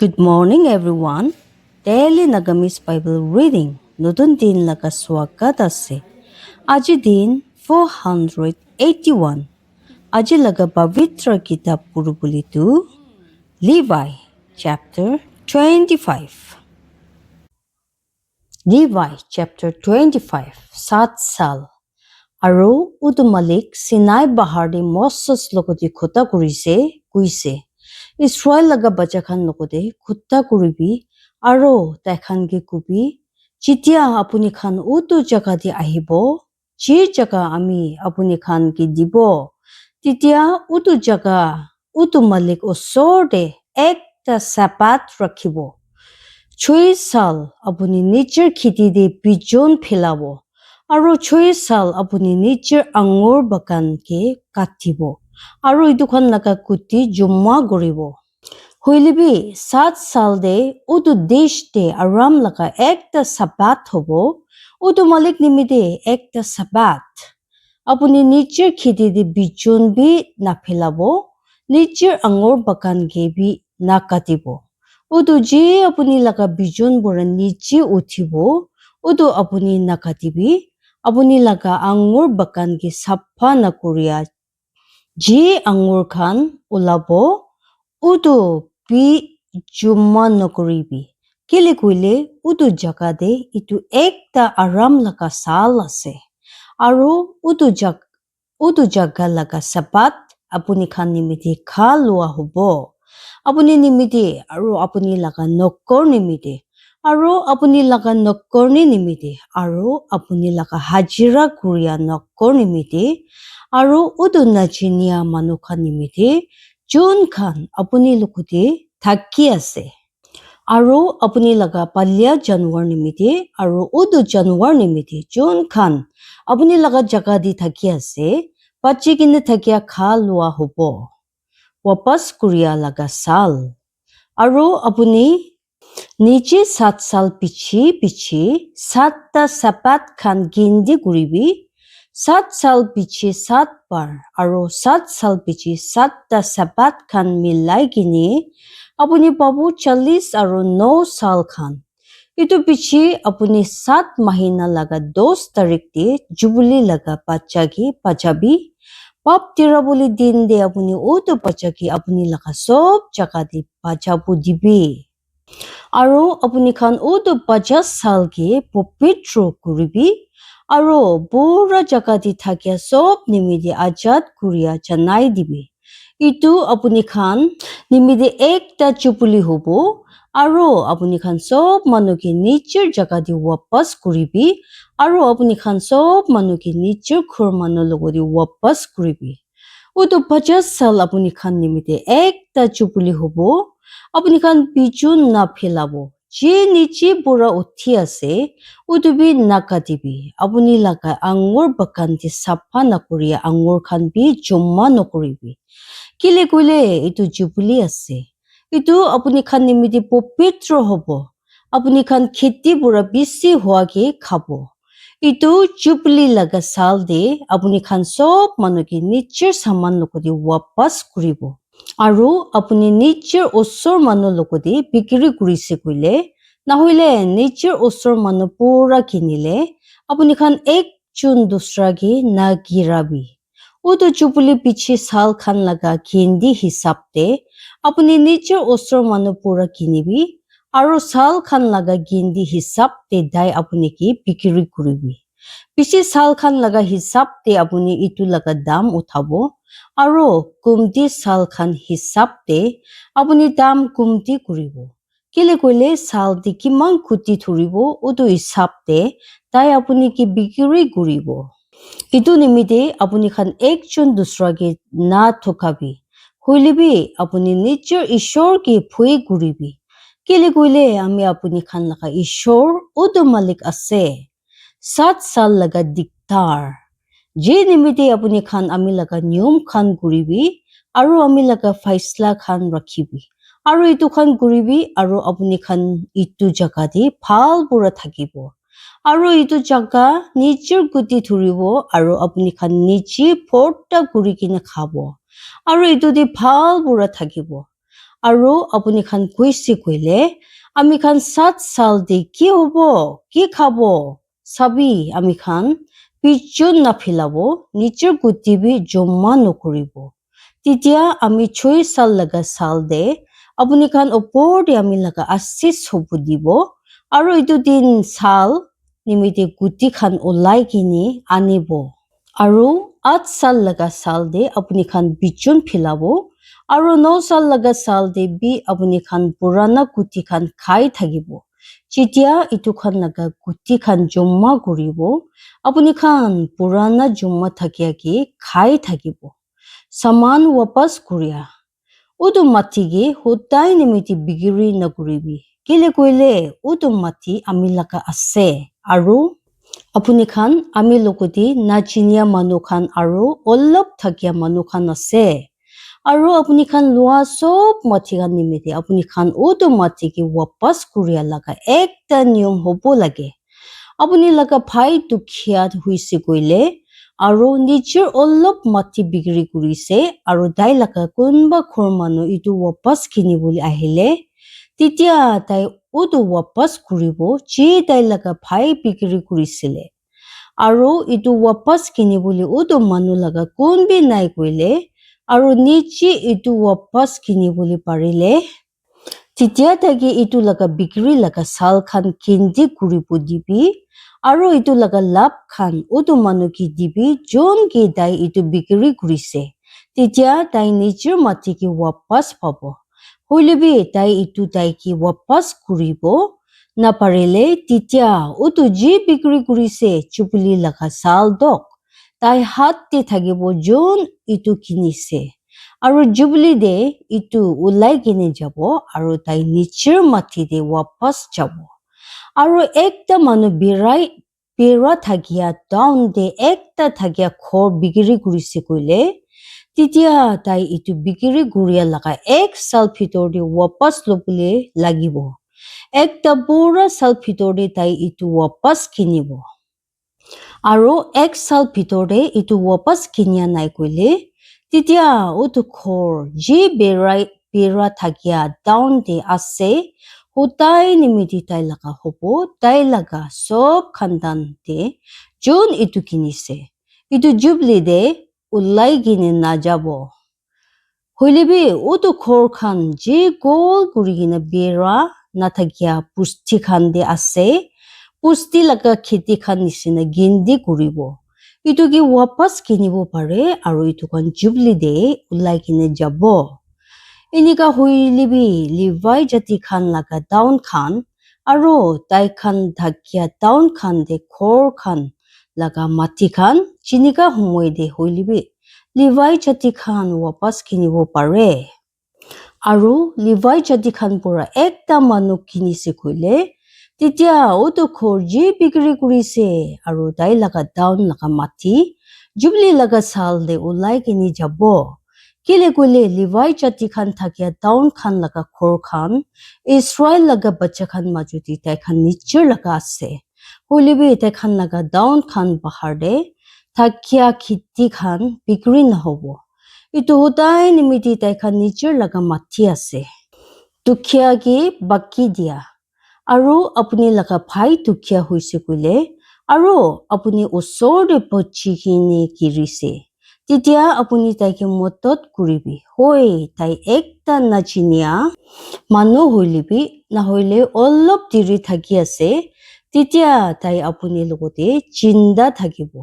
Good morning, everyone. Daily Nagamis Bible reading. নতুন দিন লাগা স্বাগত আছে। আজি দিন 481. আজি লাগা পবিত্ৰ কিতাপ পঢ়িবলিতো Levi chapter 25. Levi chapter 25. 7 সাল। আৰু উদু মালিক সিনাই বাহাৰদি মচছ লগতে খোটা কৰিছে কৈছে ইছৰাইল লগা বাচ্চাখান লগতে খোটা কৰিবি আৰু তাইখানকে কবি যেতিয়া আপুনি খান উদু জাগা দি আহিব যি জাগা আমি আপুনি খানকে দিব তেতিয়া উদু জাগা উদু মালিক ওচৰতে একটা চাপাত ৰাখিব 6 সাল আপুনি নিজৰ খেতি দি বিজন ফেলাব আৰু 6 সাল আপুনি নিজৰ আঙুৰ বাগানকে কাটিব আৰু ইটোখন লাগা কুটি জমা কৰিব হইলিবি 7 সাল দে উদু দেশ দে আৰাম লাগা একটা সাবাত হব উদু মালিক নিমিতে একটা সাবাত আপুনি নিজৰ খেতি দি বিজন বি না ফেলাব নিজৰ আঙুৰ বাগানকে বি না কাটিব উদু যে আপুনি লাগা বিজন বৰা নিজে উঠিব উদু আপুনি না কাটিবি আপুনি লাগা আঙুৰ বাগানকে সাফা না কৰিয়া যে আঙুৰ খান ওলাব উদু বি জমা নকৰিবি কেলে কইলে উদু জাগা দে ইটো একটা আৰাম লাগা সাল আছে আৰু উদু জাগা লাগা সাবাত আপুনি খান নিমিতে খা লোৱা হ'ব আপুনি নিমিতে আৰু আপুনি লাগা নকৰ নিমিতে আৰু আপুনি লাগা নকৰনি নিমিতে আৰু আপুনি লাগা হাজিৰা কৰিয়া নকৰ নিমিতে আৰু উদু নাজিনিয়া মানুহ নিমিতে যোন খান আপুনি লুকুতে থাকি আছে আৰু আপুনি লাগা পালিয়া জানুৱাৰ নিমিতে আৰু উদু জানুৱাৰ নিমিতে যোন খান আপুনি লাগা জাগা দি থাকি আছে পাচি কিনে থাকিয়া খা লোৱা হ'ব ৱাপাস কৰিয়া লাগা সাল আৰু আপুনি নিজে 7 সাল পিছি 7টা সাপাত খান গিন্দি কৰিবি 7 সাল পিছি 7 বাৰ আৰু 7 সাল পিছি 7টা সাপাত খান মিলাই কিনে আপুনি পাবো 40 আৰু 9 সাল খান ইটো পিছি আপুনি 7 মাহিনা লাগা 10 তাৰিখ দি জুবলি লাগা পাচাকি পাজাবি পাপ তিৰা বুলি দিন দে আপুনি ওটো পাচাকি আপুনি লাগা সব জাগা দি পাজাবু দিবি আৰু আপুনি খান ওটো 50 সাল কি পবিত্ৰ কৰিবি আৰু পুৰা জাগা দি থাকিয়া সব নিমিদি আজাদ কৰিয়া জানাই দিবি ইটো আপুনি খান নিমিদি একটা চুপুলি হ'ব আৰু আপুনি খান সব মানুহকে নিজৰ জাগা দি ৱাপাস কৰিবি আৰু আপুনি খান সব মানুহকে নিজৰ ঘৰ মানুহ লগতে ৱাপাস কৰিবি ওটো 50 সাল আপুনি খান নিমিতে একটা চুপুলি হ'ব আপুনি খান বিজুন না ফেলাব যে নিচে বুঢ়া উঠি আছে উঠবি নাকাটিবি আপুনি লাগা আঙুৰ বাগান দি চাফা নকৰিয়া আঙুৰ খান বি জমা নকৰিবি কেলে কইলে ইটো জুবলি আছে ইটো আপুনি খান নিমিতে পবিত্ৰ হ'ব আপুনি খান খেতি বুঢ়া বেছি হোৱাকে খাব ইটো জুবলি লাগা সাল দে আপুনি খান সব মানুহকে নিজৰ সামান লগতে ৱাপাস কৰিব আৰু আপুনি নিজৰ ওচৰ মানুহ লগতে বিক্ৰী কৰিছে কইলে নহলে নিজৰ ওচৰ মানুহ পুৰা কিনিলে আপুনি খান একজন দুসৰাকে না গিৰাবি উটো চুপুলি পিছি সাল খান লাগা গিন্দি হিচাপতে আপুনি নিজৰ ওচৰ মানুহ পুৰা কিনিবি আৰু সাল খান লাগা গিন্দি হিচাপতে দাই আপুনি কি বিক্ৰী কৰিবি পিছি সাল খান লাগা হিচাপতে আপুনি ইটো লাগা দাম উঠাব আৰু কুমতি সাল খান হিচাপতে আপুনি দাম কুমতি কৰিব কেলে কইলে সাল দি কিমান কুটি ধৰিব উটো হিচাপতে তাই আপুনি কি বিক্ৰী কৰিব ইটো নিমিতে আপুনি খান একজন দুসৰাকে না ঠকাবি হইলিবি আপুনি নিজৰ ঈশ্বৰ কি ভয় কৰিবি কেলে কইলে আমি আপুনি খান লাগা ঈশ্বৰ উদু মালিক আছে 7 সাল লাগা দিকদাৰ যে নিমিতে আপুনি খান আমি লাগা নিয়ম খান কৰিবি আৰু আমি লাগা ফাইসলা খান ৰাখিবি আৰু ইটো খান কৰিবি আৰু আপুনি খান ইটো জাগা দি ভাল বুঢ়া থাকিব আৰু ইটো জাগা নিজৰ গুটি ধৰিব আৰু আপুনি খান নিজে ফৰ্টা কৰি কিনে খাব আৰু ইটো দি ভাল বুঢ়া থাকিব আৰু আপুনি খান কৈছে কইলে আমি খান 7 সাল দি কি হব কি খাব চাবি আমি খান পিছন নাফিলাব নিজৰ গুটিবি জমা নকৰিব তেতিয়া আমি 6 সাল লগা সাল দে আপুনি খান ওপৰ দি আমি লগা আশিস হব দিব আৰু ইটো দিন সাল নিমিতে গুটি খান ওলাই কিনি আনিব আৰু 8 সাল লগা সাল দে আপুনি খান পিছন ফিলাব আৰু 9 সাল লগা সাল দে বি আপুনি খান পুৰানা গুটি খান খাই থাকিব যেতিয়া ইটো খান লগা গুটি খান জমা কৰিব আপুনি খান পুৰানা জমা থাকিয়া কি খাই থাকিব সামান ৱাপাস কৰিয়া উটো মাটিগে হোতাই নিমিতি বিগিৰি নকৰিবি কেলে কইলে উটো মাটি আমি লগা আছে আৰু আপুনি খান আমি লগতি নাচিনিয়া মানুহ খান আৰু অলপ থাকিয়া মানুহ খান আছে আৰু আপুনি খান লোৱা সব মাটি খান নিমিতে আপুনি খান উটো মাটি কি ৱাপাস কৰিয়া লগা একটা নিয়ম হ'ব লাগে আপুনি লগা ভাই দুখিয়া হৈছে কইলে আৰু নিজৰ অলপ মাটি বিক্ৰী কৰিছে আৰু তাই লগা কোনবা ঘৰ মানুহ ইটো ৱাপাস কিনিবলৈ আহিলে তেতিয়া তাই উটো ৱাপাস কৰিব যি তাই লগা ভাই বিক্ৰী কৰিছিলে আৰু ইটো ৱাপাস কিনিবলৈ উটো মানুহ লগা কোনবি নাই কইলে আৰু নিজে ইটো ৱাপাস কিনিবলৈ পাৰিলে তেতিয়া তাকে ইটো লগা বিক্ৰী লগা সাল খান কিন্দি কৰিব দিবি আৰু ইটো লগা লাভ খান উটো মানুহ কি দিবি যোন কি তাই ইটো বিক্ৰী কৰিছে তেতিয়া তাই নিজৰ মাটি কি ৱাপাস পাব হইলেবি তাই ইটো তাই কি ৱাপাস কৰিব নাপাৰিলে তেতিয়া উটো যি বিক্ৰী কৰিছে চুপুলি লগা সাল দক তাই হাত দি থাকিব যোন ইটো কিনিছে আৰু জুবলি দে ইটো ওলাই কিনে যাব আৰু তাই নিজৰ মাটি দে ৱাপাস যাব আৰু একটা মানুহ বেৰা থাকিয়া ডাউন দে একটা থাকিয়া ঘৰ বিক্ৰী কৰিছে কইলে তেতিয়া তাই ইটো বিক্ৰী কৰিয়া লগা 1 সাল ভিতৰ দি ৱাপাস লবলৈ লাগিব একটা পুৰা সাল ভিতৰ দি তাই ইটো ৱাপাস কিনিব আৰু 1 সাল ভিতৰ দি ইটো ৱাপাস কিনিয়া নাই কইলে তেতিয়া উটো ঘৰ যি বেৰা থাকিয়া ডাউন দে আছে হোতাই নিমিতি তাই লগা হ'ব তাই লগা সব খানদান দে যোন ইটো কিনিছে ইটো জুবলি দে ওলাই কিনে নাযাব হইলেবি উটো ঘৰ খান যি গোল কৰি কিনে বেৰা নাথাকিয়া পুষ্টি খান দে আছে পুষ্টি লগা খেতি খান নিচিনা গিন্দি কৰিব ইটো কি ৱাপাস কিনিব পাৰে আৰু ইটো খান জুবলি দে ওলাই কিনে যাব এনেকা হইলেবি লিভাই জাতি খান লগা টাউন খান আৰু তাই খান থাকিয়া টাউন খান দে ঘৰ খান লগা মাটি খান চিনিকা সময় দে হইলেবি লিভাই জাতি খান ৱাপাস কিনিব পাৰে আৰু লিভাই জাতি খান পৰা একটা মানুহ কিনিছে কইলে তেতিয়া উটো ঘৰ যি বিক্ৰী কৰিছে আৰু তাই লগা টাউন লগা মাটি জুবলি লগা সাল দে ওলাই কিনে যাব কেলে কইলে লিভাই জাতি খান থাকিয়া টাউন খান লগা ঘৰ খান ইসৰায়েল লগা বাচ্চা খান মাজুতি তাই খান নিজৰ লগা আছে হইলেবি তাই খান লগা টাউন খান পাহাৰ দে থাকিয়া খেতি খান বিক্ৰী নহব ইটো হোতাই নিমিতি তাই খান নিজৰ লগা মাটি আছে দুখিয়া কি বাকি দিয়া আৰু আপুনি লগা ভাই দুখিয়া হৈছে কইলে আৰু আপুনি ওচৰতে পচি কিনে কিৰিছে তেতিয়া আপুনি তাইকে মদত কৰিবি হৈ তাই একটা নাচিনিয়া মানুহ হইলেবি নহলে অলপ দেৰি থাকি আছে তেতিয়া তাই আপুনি লগতে চিন্তা থাকিব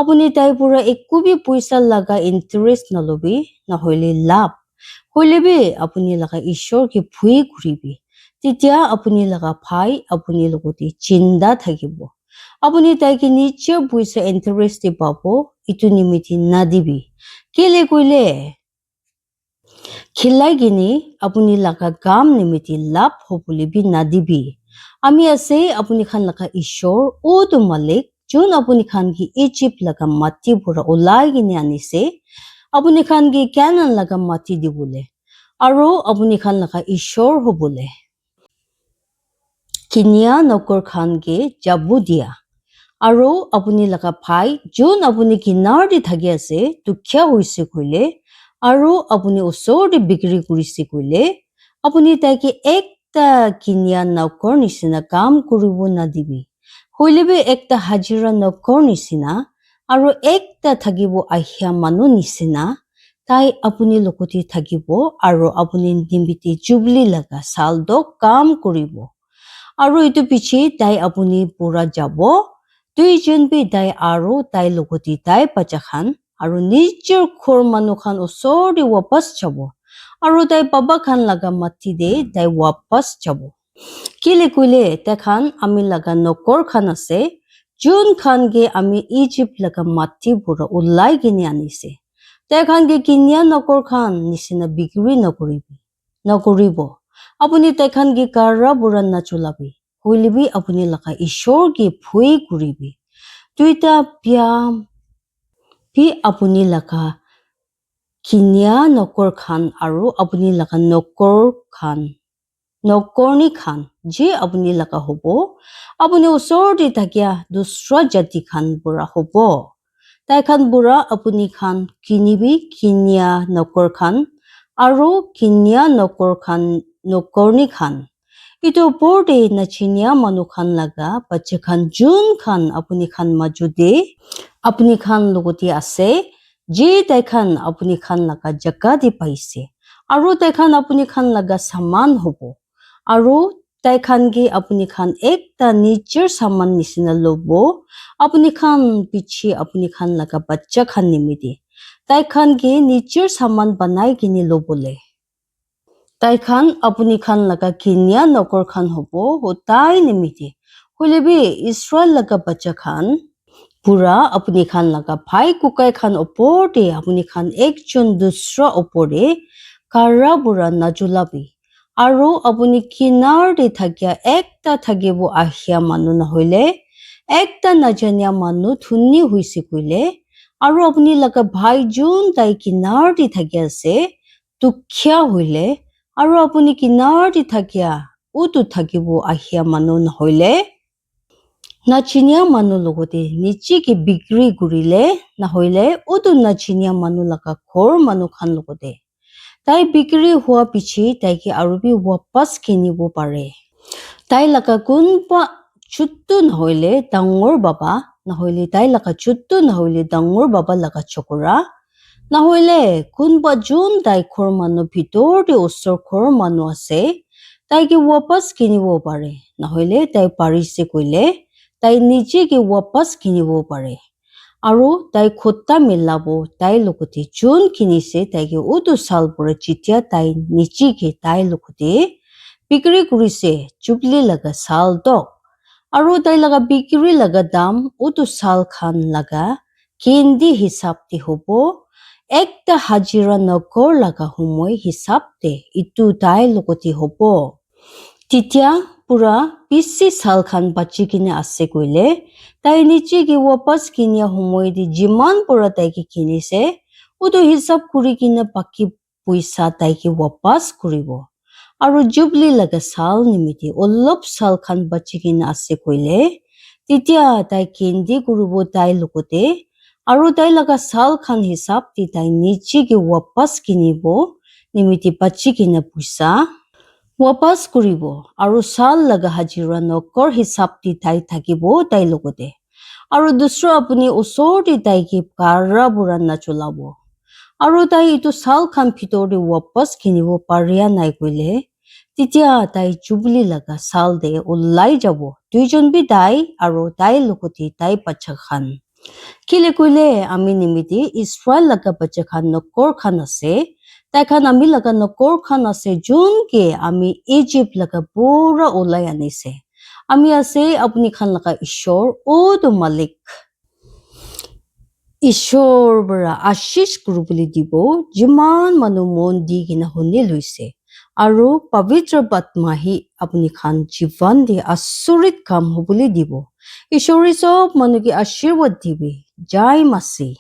আপুনি তাই পৰা একোবি পইচা লগা ইন্টাৰেষ্ট নলবি নহলে লাভ হইলেবি আপুনি লগা ঈশ্বৰ কি ভুই কৰিবি তেতিয়া আপুনি লগা ভাই আপুনি লগতে চিন্তা থাকিব আপুনি তাইকে নিশ্চয় পইচা ইন্টাৰেষ্ট পাব ইটো নিমিতি নাদিবি কেলে কইলে খিলাই কিনি আপুনি লগা কাম নিমিতি লাভ হবলৈ বি নাদিবি আমি আছে আপুনি খান লগা ঈশ্বৰ উটো মালিক যোন আপুনি খান কি ইজিপ্ট লগা মাটি পৰা ওলাই কিনে আনিছে আপুনি খান কি কেনান লগা মাটি দিবলে আৰু আপুনি খান লগা ঈশ্বৰ হবলে কিনিয়া নকৰ খান কি যাবু দিয়া আৰু আপুনি লগা ভাই যোন আপুনি কিনাৰ দি থাকি আছে দুখীয়া হৈছে কইলে আৰু আপুনি ওচৰতে বিক্ৰী কৰিছে কইলে আপুনি তাইকে একটা কিনিয়া নকৰ নিচিনা কাম কৰিব নাদিবি হইলেবি একটা হাজিৰা নকৰ নিচিনা আৰু একটা থাকিব আহিয়া মানুহ নিচিনা তাই আপুনি লগতে থাকিব আৰু আপুনি নিমিতি জুবলি লগা চালদক কাম কৰিব আৰু এইটো পিছে তাই আপুনি পুৰা যাব দুইজন বি তাই আৰু তাই লগতে তাই বাচ্চাখান আৰু নিজৰ ঘৰ মানুহখান ওচৰতে ৱাপাছ যাব আৰু তাই বাবা খান লগা মাটি দে তাই ৱাপাছ যাব কেলে কইলে তেখান আমি লগা নকৰ খান আছে যোন খান গে আমি ইজিপ্ট লগা মাটি পুৰা ওলাই কিনে আনিছে তেখান গে কিনিয়া নকৰ খান নিচিনা বিক্ৰী নকৰিব আপুনি তেখান গে কাৰা বুৰা নাচলাবি হইলেবি আপুনি লগা ঈশ্বৰ গে ভুই কৰিবি দুইটা ব্যায়াম বি আপুনি লগা কিনিয়া নকৰ খান আৰু আপুনি লগা নকৰনি খান যে আপুনি লগা হ'ব আপুনি ওচৰতে থাকিয়া দুসৰা জাতি খান বুঢ়া হ'ব তাই খান বুঢ়া আপুনি খান কিনিবি কিনিয়া নকৰ খান আৰু কিনিয়া নকৰ খান নকৰনি খান ইটো ওপৰতে নাচিনিয়া মানুহ খান লগা বাচ্চা খান যোন খান আপুনি খান মাজুদে আপুনি খান লগতে আছে যে তাই খান আপুনি খান লগা জাগা দি পাইছে আৰু তাই খান আপুনি খান লগা সামান হ'ব আৰু তাই খান গে আপুনি খান একটা নিজৰ সামান নিচিনা ল'ব আপুনি খান পিছে আপুনি খান লগা বাচ্চা খান নিমিতে তাই খান গে নিজৰ সামান বনাই কিনে ল'বলে তাই খান আপুনি খান লগা কিনিয়া নকৰ খান হ'ব তাই নিমিতে হইলেবি ইছৰাইল লগা বাচ্চা খান পুৰা আপুনি খান লগা ভাই কুকাই খান ওপৰতে আপুনি খান একজন দুসৰা ওপৰে কাৰা বুঢ়া নাজুলাবি আৰু আপুনি কিনাৰতে থাকিয়া একটা থাকিব আহিয়া মানুহ নহলে একটা নাজানিয়া মানুহ ধুনী হৈছে কইলে আৰু আপুনি লগা ভাই যোন তাই কিনাৰতে থাকি আছে দুখীয়া হইলে আৰু আপুনি কিনাৰতে থাকিয়া উতো থাকিব আহিয়া মানুহ নহলে নাচিনিয়া মানুহ লগতে নিচিকে বিক্ৰী কৰিলে নহলে উতো নাচিনিয়া মানুহ লগা ঘৰ মানুহ খান লগতে তাই বিক্ৰী হোৱা পিছে তাইকে আৰু বি ৱাপাছ কিনিব পাৰে তাই লগা কোনবা চুট্টু নহলে ডাঙৰ বাবা নহলে তাই লগা চুট্টু নহলে ডাঙৰ বাবা লগা চকৰা নহলে কোনবা যোন তাই ঘৰ মানুহ ভিতৰতে ওচৰ ঘৰ মানুহ আছে তাইকে ৱাপাছ কিনিব পাৰে নহলে তাই পাৰিছে কইলে তাই নিজেকে ৱাপাছ কিনিব পাৰে আৰু তাই খোটা মিলাব তাই লগতে যোন কিনিছে তাইকে উতো চাল পৰে যেতিয়া তাই নিজেকে তাই লগতে বিক্ৰী কৰিছে জুবলি লগা চাল দক আৰু তাই লগা বিক্ৰী লগা দাম উতো চাল খান লগা কেন্দি হিচাপ দি হ'ব একটা হাজিৰা নকৰ লগা সময় হিচাপ দে ইটো তাই লগতে হ'ব তেতিয়া পুৰা পিছি চাল খান বাচি কিনে আছে কইলে তাই নিজেকে ৱাপাছ কিনিয়া সময় দি যিমান পুৰা তাইকে কিনিছে উতো হিচাপ কৰি কিনে বাকি পইচা তাইকে ৱাপাছ কৰিব আৰু জুবলি লগা চাল নিমিতি অলপ চাল খান বাচি কিনে আছে কইলে তেতিয়া তাই কেন্দি কৰিব তাই লগতে আৰু তাই লগা চাল খান হিচাপ দি তাই নিজেকে ৱাপাছ কিনিব নিমিতি বাচি কিনে পইচা ৱাপাছ কৰিব আৰু চাল লগা হাজিৰা নকৰ হিচাপ দি তাই থাকিব তাই লগতে আৰু দুসৰা আপুনি ওচৰতে তাইকে কাৰা বুঢ়া নাচলাব আৰু তাই ইটো চাল খান ভিতৰতে ৱাপাছ কিনিব পাৰিয়া নাই কইলে তেতিয়া তাই জুবলি লগা চাল দে ওলাই যাব দুইজন বি তাই আৰু তাই লগতে তাই বাচ্চা খান কেলে কইলে আমি নিমিতি ইছৰাইল লগা বাচ্চা খান নকৰ খান আছে তাই খান আমি লগা নকৰ খান আছে যোনকে আমি ইজিপ্ট লগা পুৰা ওলাই আনিছে আমি আছে আপুনি খান লগা ঈশ্বৰ ওতো মালিক ঈশ্বৰ বৰা আশীষ কৰিবলৈ দিব যিমান মানুহ মন দি কিনে শুনি লৈছে আৰু পবিত্ৰ বাতমাহি আপুনি খান জীৱন দি আচৰিত কাম হ'বলৈ দিব ঈশ্বৰে চব মানুহকে আশীৰ্বাদ দিবি জয় মাসি